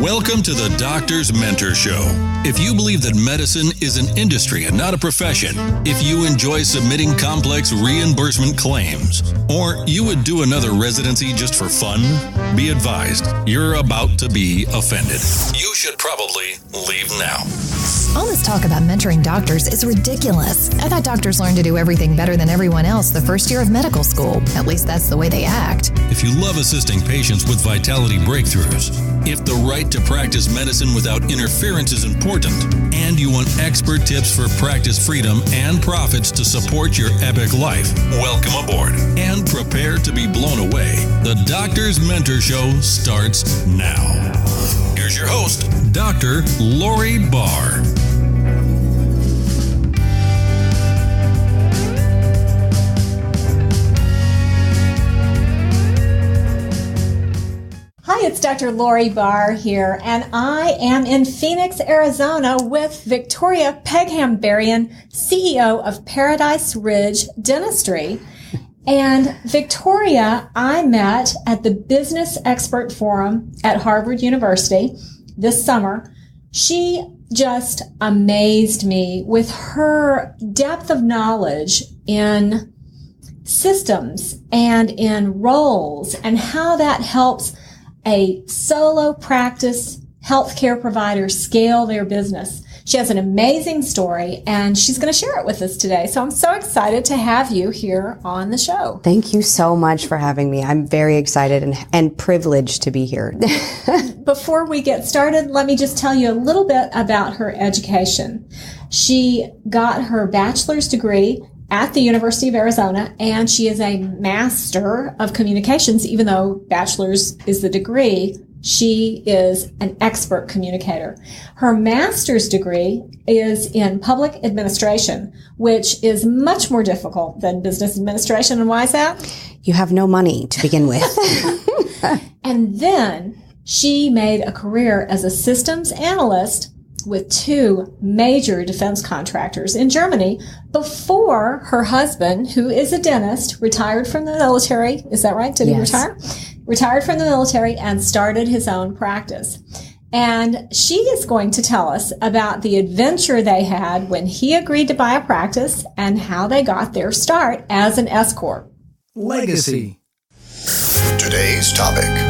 Welcome to the Doctor's Mentor Show. If you believe that medicine is an industry and not a profession, if you enjoy submitting complex reimbursement claims, or you would do another residency just for fun, be advised, you're about to be offended. You should probably leave now. All this talk about mentoring doctors is ridiculous. I thought doctors learned to do everything better than everyone else the first year of medical school. At least that's the way they act. If you love assisting patients with vitality breakthroughs, if the right to practice medicine without interference is important, and you want expert tips for practice freedom and profits to support your epic life, welcome aboard and prepare to be blown away. The Doctor's Mentor Show starts now. Here's your host, Dr. Lori Barr. Hi, it's Dr. Lori Barr here, and I am in Phoenix, Arizona with Victoria Peghamberrian, CEO of Paradise Ridge Dentistry. And Victoria, I met at the Business Expert Forum at Harvard University this summer. She just amazed me with her depth of knowledge in systems and in roles and how that helps a solo practice healthcare provider scale their business. She has an amazing story, and she's going to share it with us today. So I'm so excited to have you here on the show. Thank you so much for having me. I'm very excited and privileged to be here. Before we get started, let me just tell you a little bit about her education. She got her bachelor's degree at the University of Arizona, and she is a master of communications. Even though bachelor's is the degree, she is an expert communicator. Her master's degree is in public administration, which is much more difficult than business administration. And why is that? You have no money to begin with. And then she made a career as a systems analyst with two major defense contractors in Germany before her husband, who is a dentist, retired from the military. Is that right? Did he retire? Retired from the military and started his own practice. And she is going to tell us about the adventure they had when he agreed to buy a practice and how they got their start as an S Corp. Legacy. Today's topic.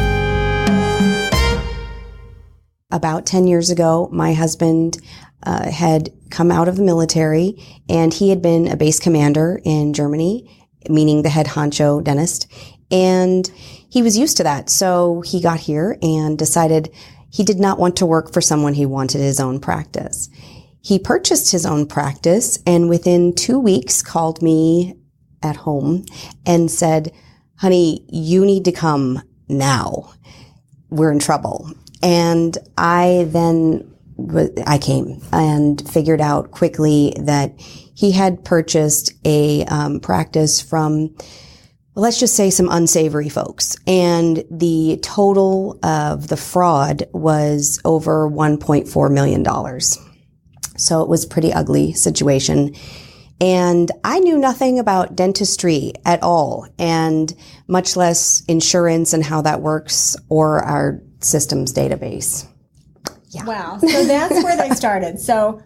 About 10 years ago, my husband had come out of the military, and he had been a base commander in Germany, meaning the head honcho dentist. And he was used to that. So he got here and decided he did not want to work for someone. He wanted his own practice. He purchased his own practice, and within 2 weeks called me at home and said, "Honey, you need to come now. We're in trouble." And I came and figured out quickly that he had purchased a practice from, let's just say, some unsavory folks. And the total of the fraud was over $1.4 million. So it was a pretty ugly situation. And I knew nothing about dentistry at all, and much less insurance and how that works, or our systems database. Yeah. Wow. So that's where they started. So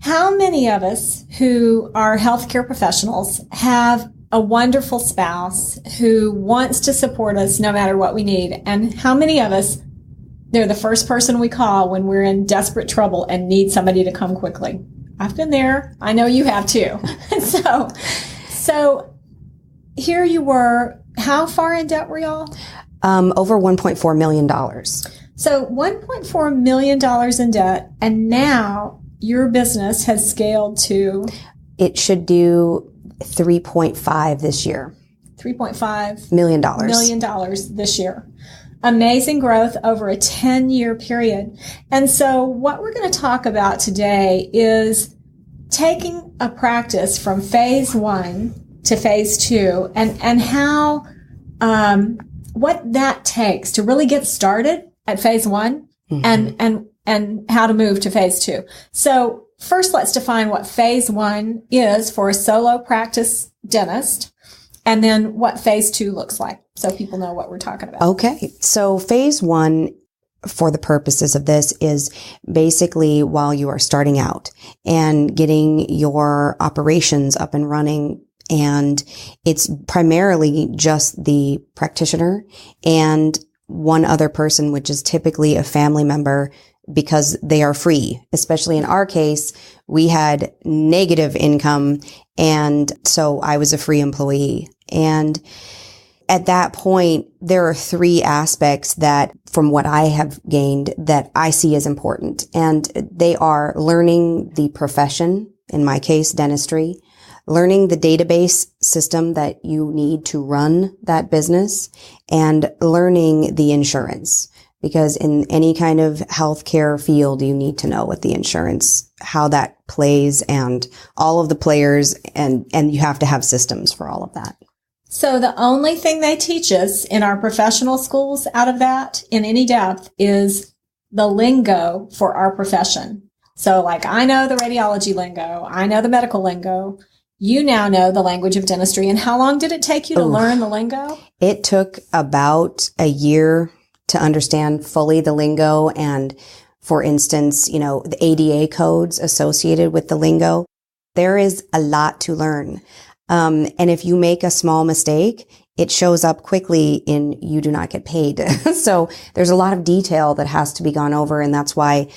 how many of us who are healthcare professionals have a wonderful spouse who wants to support us no matter what we need? And how many of us, they're the first person we call when we're in desperate trouble and need somebody to come quickly? I've been there. I know you have too. So here you were. How far in debt were y'all? Over $1.4 million. So $1.4 million in debt, and now your business has scaled to? It should do 3.5 this year. $3.5 million this year. Amazing growth over a 10-year period. And so what we're going to talk about today is taking a practice from phase 1 to phase 2 and how, what that takes to really get started at phase 1 and how to move to phase 2. So first, let's define what phase 1 is for a solo practice dentist, and then what phase 2 looks like, so people know what we're talking about. Okay. So phase 1 for the purposes of this is basically while you are starting out and getting your operations up and running. And it's primarily just the practitioner and one other person, which is typically a family member, because they are free. Especially in our case, we had negative income. And so I was a free employee. And at that point, there are three aspects that, from what I have gained, that I see as important. And they are learning the profession, in my case, dentistry, learning the database system that you need to run that business, and learning the insurance. Because in any kind of healthcare field, you need to know what the insurance, how that plays, and all of the players, and you have to have systems for all of that. So the only thing they teach us in our professional schools out of that in any depth is the lingo for our profession. So like, I know the radiology lingo, I know the medical lingo. You now know the language of dentistry. And how long did it take you to learn the lingo? It took about a year to understand fully the lingo. And for instance, the ADA codes associated with the lingo. There is a lot to learn. And if you make a small mistake, it shows up quickly in you do not get paid. So there's a lot of detail that has to be gone over. And that's why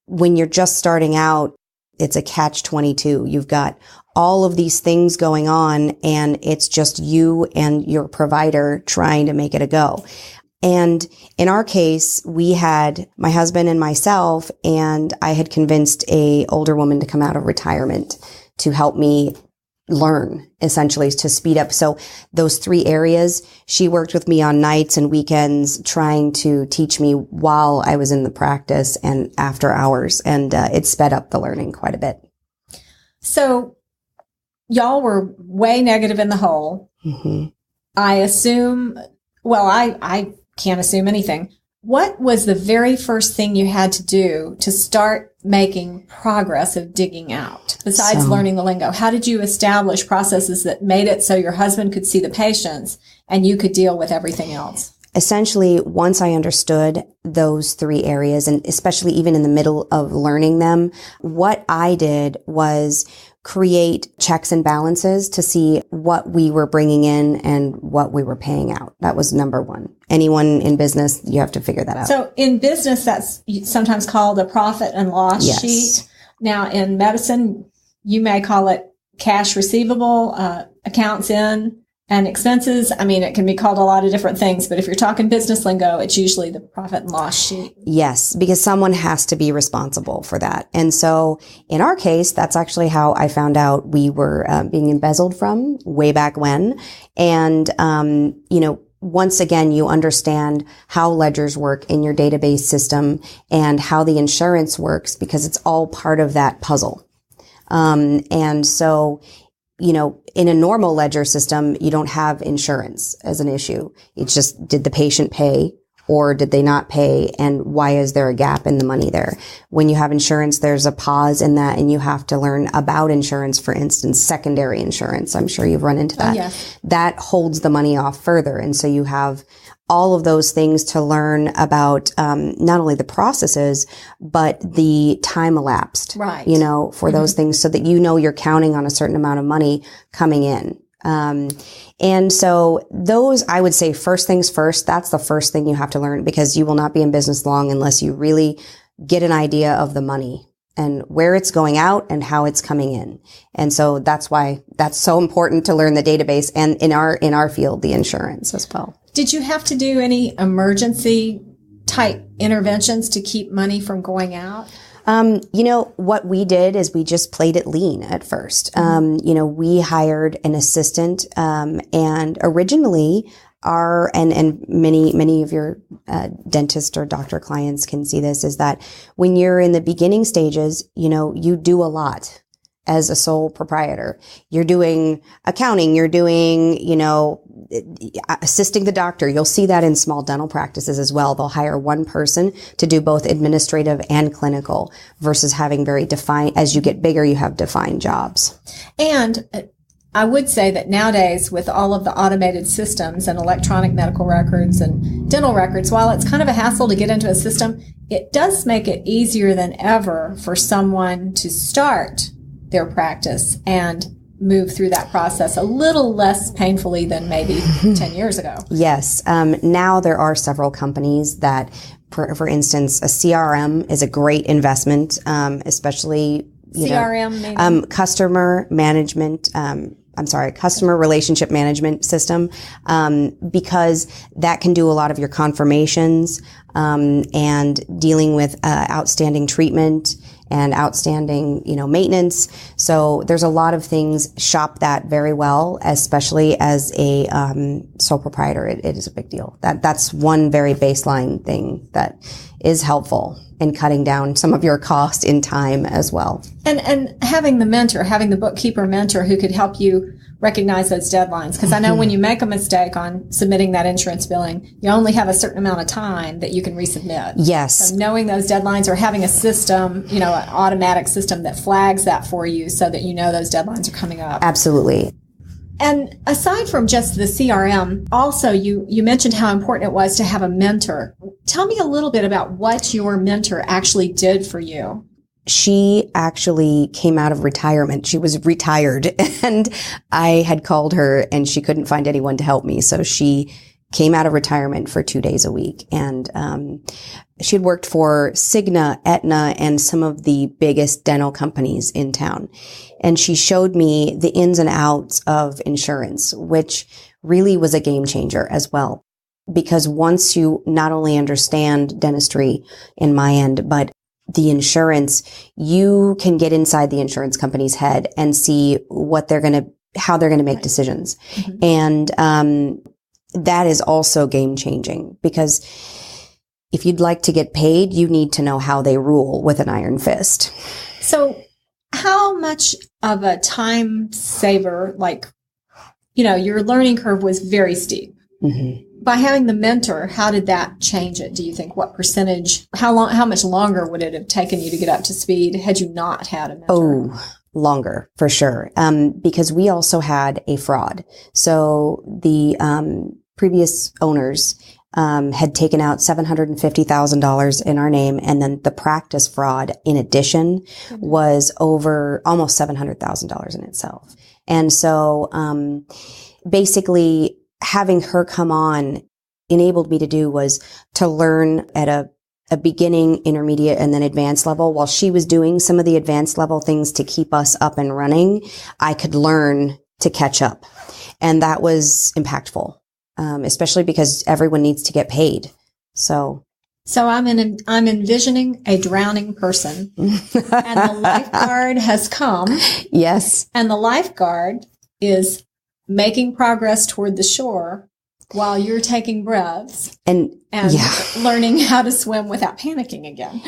when you're just starting out, it's a catch-22. You've got all of these things going on, and it's just you and your provider trying to make it a go. And in our case, we had my husband and myself, and I had convinced a older woman to come out of retirement to help me learn, essentially, to speed up. So those three areas, she worked with me on nights and weekends trying to teach me while I was in the practice and after hours. And it sped up the learning quite a bit. So y'all were way negative in the hole. Mm-hmm. I assume, well, I can't assume anything. What was the very first thing you had to do to start making progress of digging out, besides learning the lingo? How did you establish processes that made it so your husband could see the patients and you could deal with everything else? Essentially, once I understood those three areas, and especially even in the middle of learning them, what I did was create checks and balances to see what we were bringing in and what we were paying out. That was number one. Anyone in business, you have to figure that out. So in business, that's sometimes called a profit and loss sheet. Now in medicine, you may call it cash receivable, accounts in, and expenses. I mean, it can be called a lot of different things, but if you're talking business lingo, it's usually the profit and loss sheet. Yes, because someone has to be responsible for that. And so in our case, that's actually how I found out we were being embezzled from way back when. And, once again, you understand how ledgers work in your database system and how the insurance works, because it's all part of that puzzle. And so, in a normal ledger system, you don't have insurance as an issue. It's just, did the patient pay or did they not pay? And why is there a gap in the money there? When you have insurance, there's a pause in that, and you have to learn about insurance. For instance, secondary insurance. I'm sure you've run into that. Oh, yes. That holds the money off further. And so you have all of those things to learn about, not only the processes, but the time elapsed, right? For those things, so that you're counting on a certain amount of money coming in. And so those, I would say, first things first, that's the first thing you have to learn, because you will not be in business long unless you really get an idea of the money and where it's going out and how it's coming in. And so that's why that's so important to learn the database, and in our field, the insurance as well. Did you have to do any emergency type interventions to keep money from going out? What we did is we just played it lean at first. We hired an assistant, and originally and many of your dentist or doctor clients can see this, is that when you're in the beginning stages, you do a lot as a sole proprietor. You're doing accounting, you're doing, assisting the doctor. You'll see that in small dental practices as well. They'll hire one person to do both administrative and clinical, versus having very defined, as you get bigger, you have defined jobs. And I would say that nowadays, with all of the automated systems and electronic medical records and dental records, while it's kind of a hassle to get into a system, it does make it easier than ever for someone to start their practice and move through that process a little less painfully than maybe 10 years ago. Yes. Now there are several companies that, for instance, a CRM is a great investment, especially customer relationship management system, because that can do a lot of your confirmations, and dealing with, outstanding treatment and outstanding, maintenance. So there's a lot of things. Shop that very well, especially as a, sole proprietor. It is a big deal. That's one very baseline thing that is helpful in cutting down some of your cost in time as well. And having the bookkeeper mentor who could help you recognize those deadlines. Because I know when you make a mistake on submitting that insurance billing, you only have a certain amount of time that you can resubmit. Yes. So knowing those deadlines or having a system, an automatic system that flags that for you so that you know those deadlines are coming up. Absolutely. And aside from just the CRM, also you mentioned how important it was to have a mentor. Tell me a little bit about what your mentor actually did for you. She actually came out of retirement. She was retired, and I had called her and she couldn't find anyone to help me. So she came out of retirement for 2 days a week. And she had worked for Cigna, Aetna, and some of the biggest dental companies in town. And she showed me the ins and outs of insurance, which really was a game changer as well. Because once you not only understand dentistry in my end, but the insurance, you can get inside the insurance company's head and see how they're going to make decisions. Mm-hmm. And that is also game changing, because if you'd like to get paid, you need to know how they rule with an iron fist. So how much of a time saver, your learning curve was very steep. Mm-hmm. By having the mentor, how did that change it? Do you think what percentage, how much longer would it have taken you to get up to speed had you not had a mentor? Oh, longer for sure. Because we also had a fraud. So the previous owners had taken out $750,000 in our name, and then the practice fraud in addition was over almost $700,000 in itself. And so basically having her come on enabled me to do was to learn at a beginning, intermediate, and then advanced level. While she was doing some of the advanced level things to keep us up and running, I could learn to catch up. And that was impactful, especially because everyone needs to get paid. So I'm envisioning a drowning person, and the lifeguard has come. Yes. And the lifeguard is making progress toward the shore while you're taking breaths and learning how to swim without panicking again.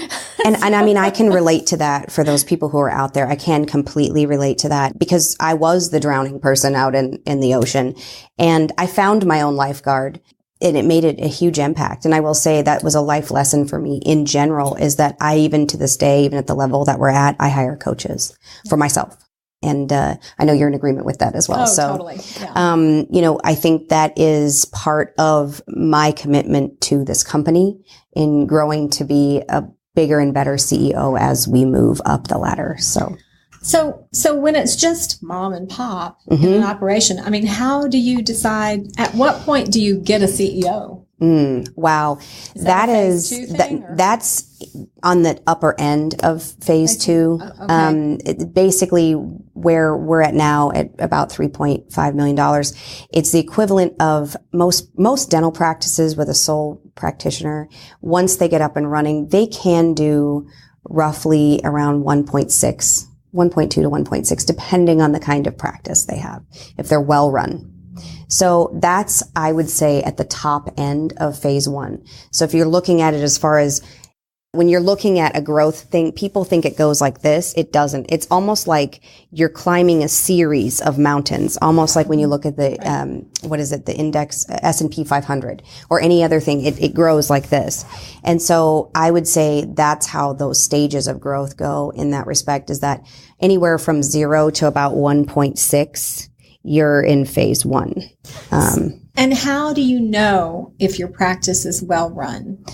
And I mean, I can relate to that for those people who are out there. I can completely relate to that, because I was the drowning person out in the ocean, and I found my own lifeguard, and it made it a huge impact. And I will say that was a life lesson for me in general, is that I, even to this day, even at the level that we're at, I hire coaches for myself. And I know you're in agreement with that as well. Oh, totally. Yeah. I think that is part of my commitment to this company in growing to be a bigger and better CEO as we move up the ladder. So when it's just mom and pop in an operation, I mean, how do you decide, at what point do you get a CEO? Wow. That's on the upper end of phase two. Okay. Basically where we're at now at about $3.5 million. It's the equivalent of most dental practices with a sole practitioner. Once they get up and running, they can do roughly around 1.2 to 1.6, depending on the kind of practice they have, if they're well run. So that's, I would say, at the top end of phase one. So if you're looking at it as far as when you're looking at a growth thing, people think it goes like this. It doesn't. It's almost like you're climbing a series of mountains, almost like when you look at the, the index, S&P 500 or any other thing, it grows like this. And so I would say that's how those stages of growth go in that respect, is that anywhere from 0 to about 1.6 you're in phase 1. And how do you know if your practice is well run?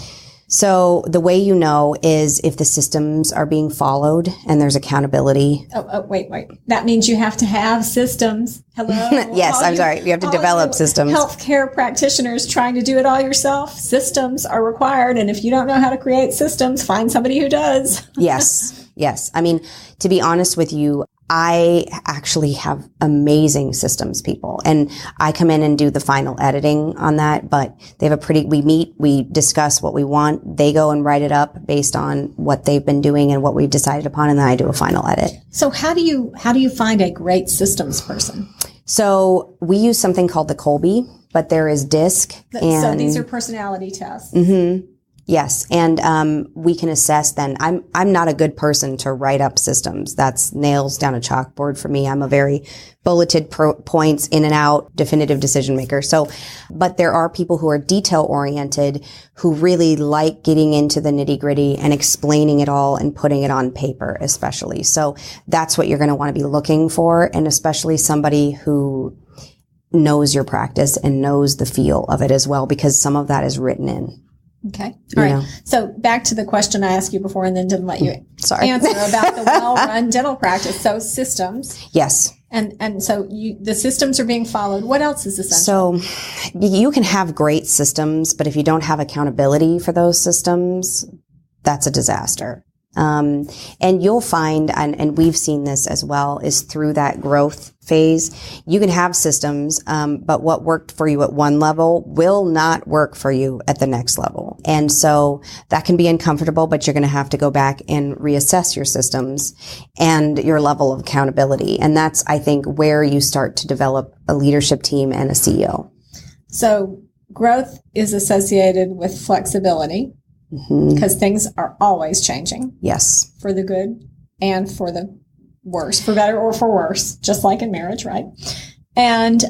So the way you know is if the systems are being followed and there's accountability. Oh, wait. That means you have to have systems. Hello? Yes, I'm sorry. You have to develop systems. Healthcare practitioners trying to do it all yourself. Systems are required. And if you don't know how to create systems, find somebody who does. Yes. I mean, to be honest with you, I actually have amazing systems people, and I come in and do the final editing on that, but they have we meet, we discuss what we want. They go and write it up based on what they've been doing and what we've decided upon. And then I do a final edit. So how do you find a great systems person? So we use something called the Colby, but there is DISC. So these are personality tests. Mm-hmm. Yes. And we can assess then. I'm not a good person to write up systems. That's nails down a chalkboard for me. I'm a very bulleted points in and out definitive decision maker. So, but there are people who are detail oriented who really like getting into the nitty gritty and explaining it all and putting it on paper, especially. So that's what you're going to want to be looking for. And especially somebody who knows your practice and knows the feel of it as well, because some of that is written in. Okay. All right. So back to the question I asked you before and then didn't let you answer about the well-run dental practice. So systems. Yes. And so the systems are being followed. What else is essential? So you can have great systems, but if you don't have accountability for those systems, that's a disaster. And you'll find, and we've seen this as well, is through that growth phase, you can have systems, but what worked for you at one level will not work for you at the next level. And so that can be uncomfortable, but you're going to have to go back and reassess your systems and your level of accountability. And that's, I think, where you start to develop a leadership team and a CEO. So growth is associated with flexibility. Because things are always changing. Yes. For the good and for the worse, for better or for worse, just like in marriage, right? And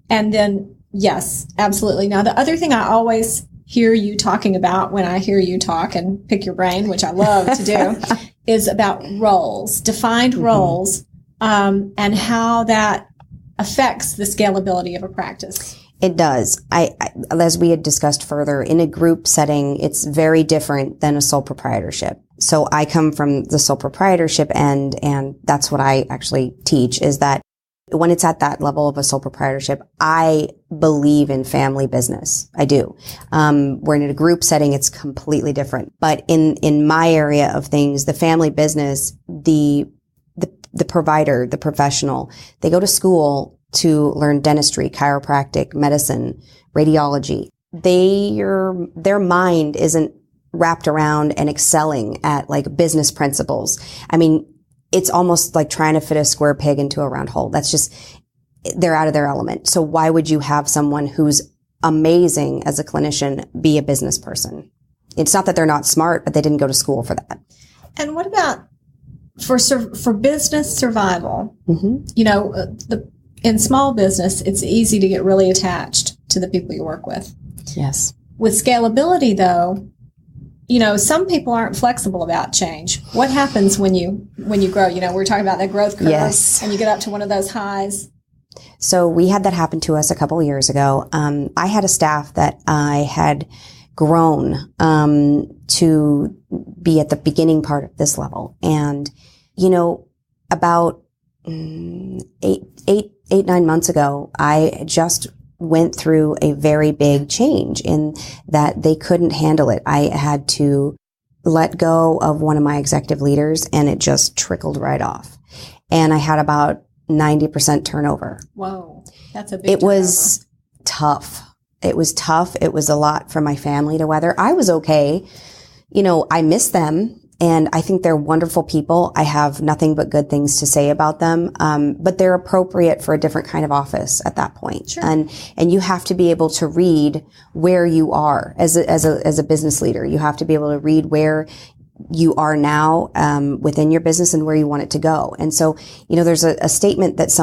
then, yes, absolutely. Now, the other thing I always hear you talking about when I hear you talk and pick your brain, which I love to do, is about roles, defined roles, and how that affects the scalability of a practice. It does. As we had discussed further, in a group setting, it's very different than a sole proprietorship. So I come from the sole proprietorship end, and that's what I actually teach, is that when it's at that level of a sole proprietorship, I believe in family business. I do. Where in a group setting, it's completely different. But in my area of things, the family business, the provider, the professional, they go to school to learn dentistry, chiropractic, medicine, radiology. Their mind isn't wrapped around and excelling at like business principles. I mean, it's almost like trying to fit a square peg into a round hole. That's just, they're out of their element. So why would you have someone who's amazing as a clinician be a business person? It's not that they're not smart, but they didn't go to school for that. And what about for business survival? In small business, it's easy to get really attached to the people you work with. Yes. With scalability, though, some people aren't flexible about change. What happens when you grow? We're talking about that growth curve. Yes. And you get up to one of those highs. So we had that happen to us a couple of years ago. I had a staff that I had grown to be at the beginning part of this level. And, about 8-9 months ago, I just went through a very big change in that they couldn't handle it. I had to let go of one of my executive leaders, and it just trickled right off. And I had about 90% turnover. Whoa, that's a big turnover. Was tough. It was tough. It was a lot for my family to weather. I was okay. I miss them. And I think they're wonderful people. I have nothing but good things to say about them. But they're appropriate for a different kind of office at that point. Sure. And you have to be able to read where you are as a business leader. You have to be able to read where you are now, within your business and where you want it to go. And so, there's a statement that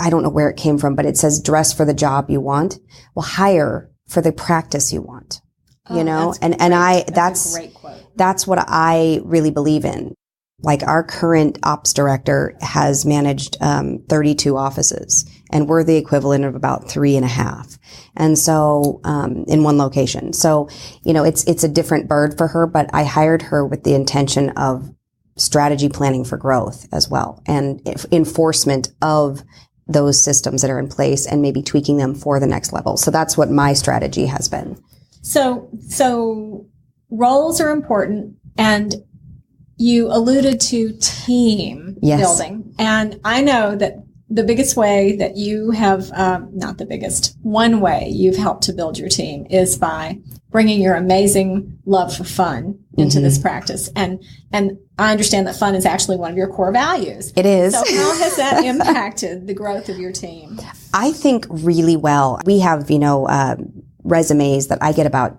I don't know where it came from, but it says, dress for the job you want. Well, hire for the practice you want. That's a great quote. That's what I really believe in. Like our current ops director has managed 32 offices. and we're the equivalent of about 3.5. And so, in one location. So, it's a different bird for her, but I hired her with the intention of strategy planning for growth as well, and enforcement of those systems that are in place and maybe tweaking them for the next level. So that's what my strategy has been. So roles are important, and you alluded to team building. And I know that the biggest way that you have, not the biggest, one way you've helped to build your team is by bringing your amazing love for fun into this practice. And I understand that fun is actually one of your core values. It is. So how has that impacted the growth of your team? I think really well. We have, resumes that I get about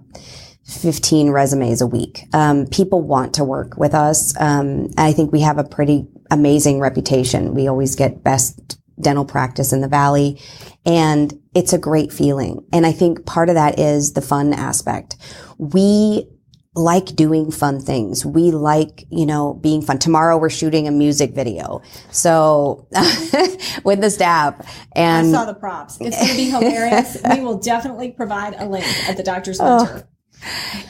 15 resumes a week. People want to work with us. I think we have a pretty amazing reputation. We always get best dental practice in the Valley, and it's a great feeling. And I think part of that is the fun aspect. We like doing fun things. We like, being fun. Tomorrow we're shooting a music video. So with the staff, and I saw the props. It's going to be hilarious. We will definitely provide a link at the Doctor's Winter.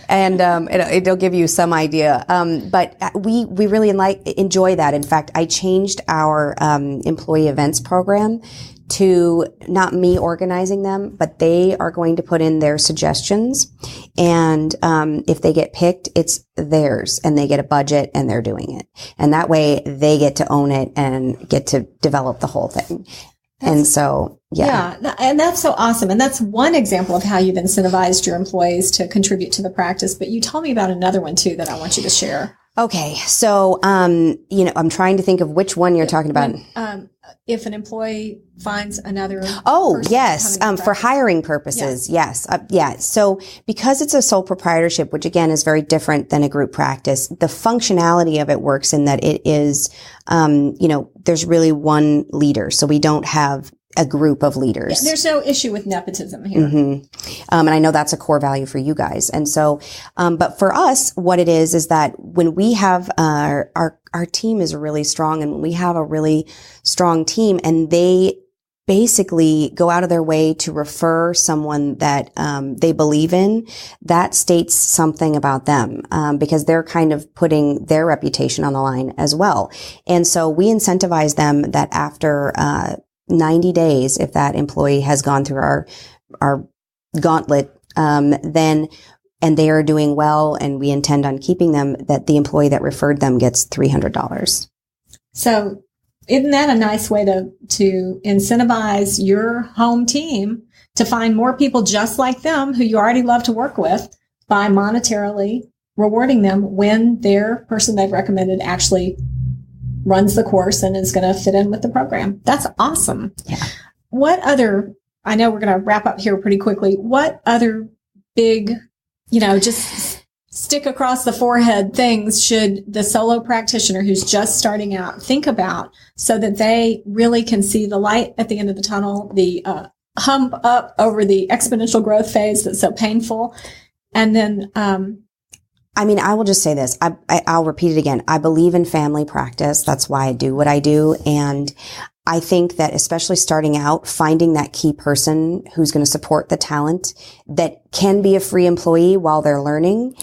And it'll give you some idea. But we really enjoy that. In fact, I changed our employee events program to not me organizing them, but they are going to put in their suggestions. And if they get picked, it's theirs, and they get a budget, and they're doing it. And that way they get to own it and get to develop the whole thing. And so, yeah. And that's so awesome. And that's one example of how you've incentivized your employees to contribute to the practice. But you told me about another one too that I want you to share. Okay. So, I'm trying to think of which one you're talking about. If an employee finds another. Oh, yes. For hiring purposes. Yes. So because it's a sole proprietorship, which again is very different than a group practice, the functionality of it works in that it is, there's really one leader. So we don't have a group of leaders. Yeah, there's no issue with nepotism here. And I know that's a core value for you guys. And so, but for us, what it is that when we have our team is really strong, and when we have a really strong team and they basically go out of their way to refer someone that they believe in, that states something about them, because they're kind of putting their reputation on the line as well. And so we incentivize them that after 90 days, if that employee has gone through our gauntlet, then, and they are doing well, and we intend on keeping them, that the employee that referred them gets $300. So isn't that a nice way to incentivize your home team to find more people just like them who you already love to work with by monetarily rewarding them when their person they've recommended actually runs the course and is going to fit in with the program? That's awesome. Yeah. What other, I know we're going to wrap up here pretty quickly. What other big, just stick across the forehead things should the solo practitioner who's just starting out think about so that they really can see the light at the end of the tunnel, the hump up over the exponential growth phase that's so painful? And then, I will just say this. I'll repeat it again. I believe in family practice. That's why I do what I do. And I think that especially starting out, finding that key person who's going to support the talent that can be a free employee while they're learning,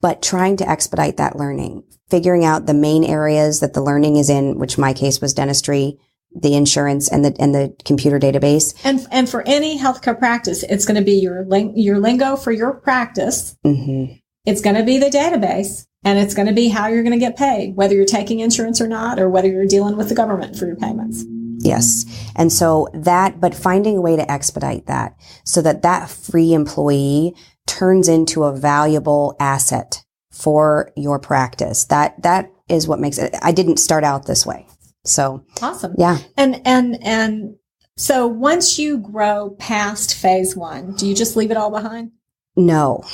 but trying to expedite that learning, figuring out the main areas that the learning is in, which in my case was dentistry, the insurance, and the computer database. And for any healthcare practice, it's going to be your lingo for your practice. Mm-hmm. It's going to be the database, and it's going to be how you're going to get paid, whether you're taking insurance or not, or whether you're dealing with the government for your payments. Yes. And so but finding a way to expedite that so that free employee turns into a valuable asset for your practice. That is what makes it. I didn't start out this way. So awesome. Yeah. And so once you grow past phase one, do you just leave it all behind? No.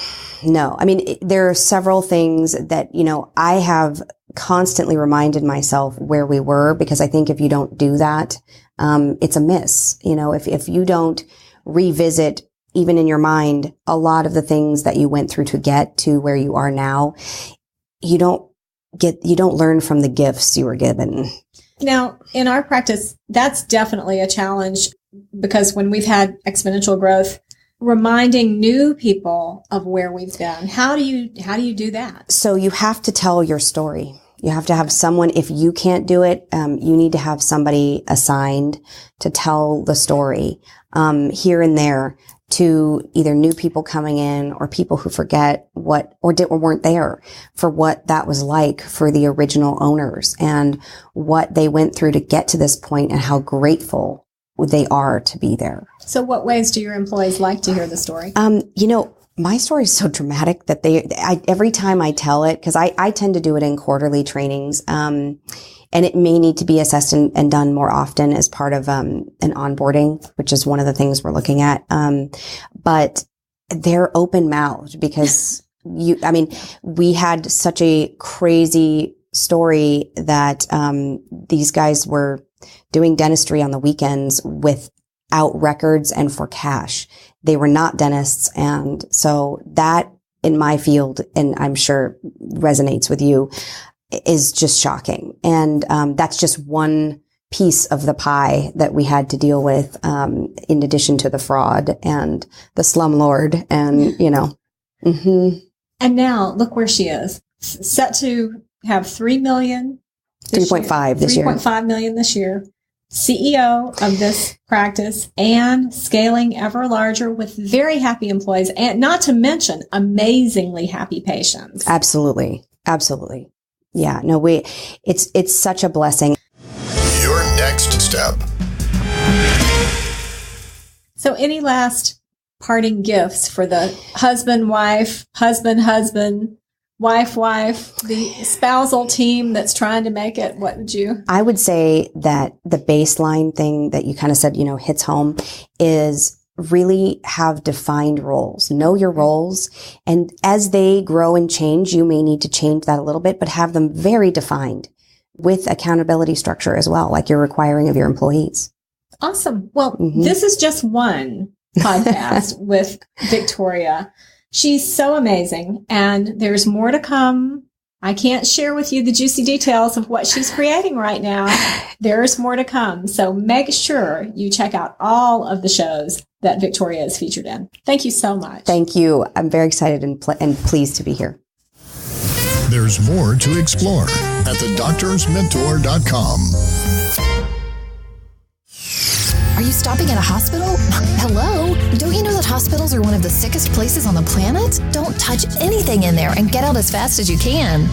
There are several things that, I have constantly reminded myself where we were, because I think if you don't do that, it's a miss. If you don't revisit, even in your mind, a lot of the things that you went through to get to where you are now, you don't learn from the gifts you were given. Now, in our practice, that's definitely a challenge because when we've had exponential growth, reminding new people of where we've been. How do you do that? So you have to tell your story. You have to have someone, if you can't do it, you need to have somebody assigned to tell the story, here and there, to either new people coming in or people who forget what, or weren't there for what that was like for the original owners and what they went through to get to this point and how grateful they are to be there. So what ways do your employees like to hear the story? My story is so dramatic that every time I tell it, because I tend to do it in quarterly trainings, and it may need to be assessed and done more often as part of an onboarding, which is one of the things we're looking at. But they're open mouthed because we had such a crazy story that these guys were doing dentistry on the weekends without records and for cash. They were not dentists. And so that in my field, and I'm sure resonates with you, is just shocking. And that's just one piece of the pie that we had to deal with, in addition to the fraud and the slumlord and, Mm-hmm. And now look where she is, set to have $3 million. 3.5 this year. 3.5 million this year. CEO of this practice and scaling ever larger with very happy employees and not to mention amazingly happy patients. Absolutely. Absolutely. Yeah, no, it's such a blessing. Your next step. So any last parting gifts for the husband, wife, wife, the spousal team that's trying to make it? What would you? I would say that the baseline thing that you kind of said, hits home is really have defined roles. Know your roles. And as they grow and change, you may need to change that a little bit, but have them very defined with accountability structure as well, like you're requiring of your employees. Awesome. Well, This is just one podcast with Victoria. She's so amazing, and there's more to come. I can't share with you the juicy details of what she's creating right now. There's more to come. So make sure you check out all of the shows that Victoria is featured in. Thank you so much. Thank you. I'm very excited and pleased to be here. There's more to explore at thedoctorsmentor.com. Are you stopping at a hospital? Hello? Don't you know that hospitals are one of the sickest places on the planet? Don't touch anything in there and get out as fast as you can.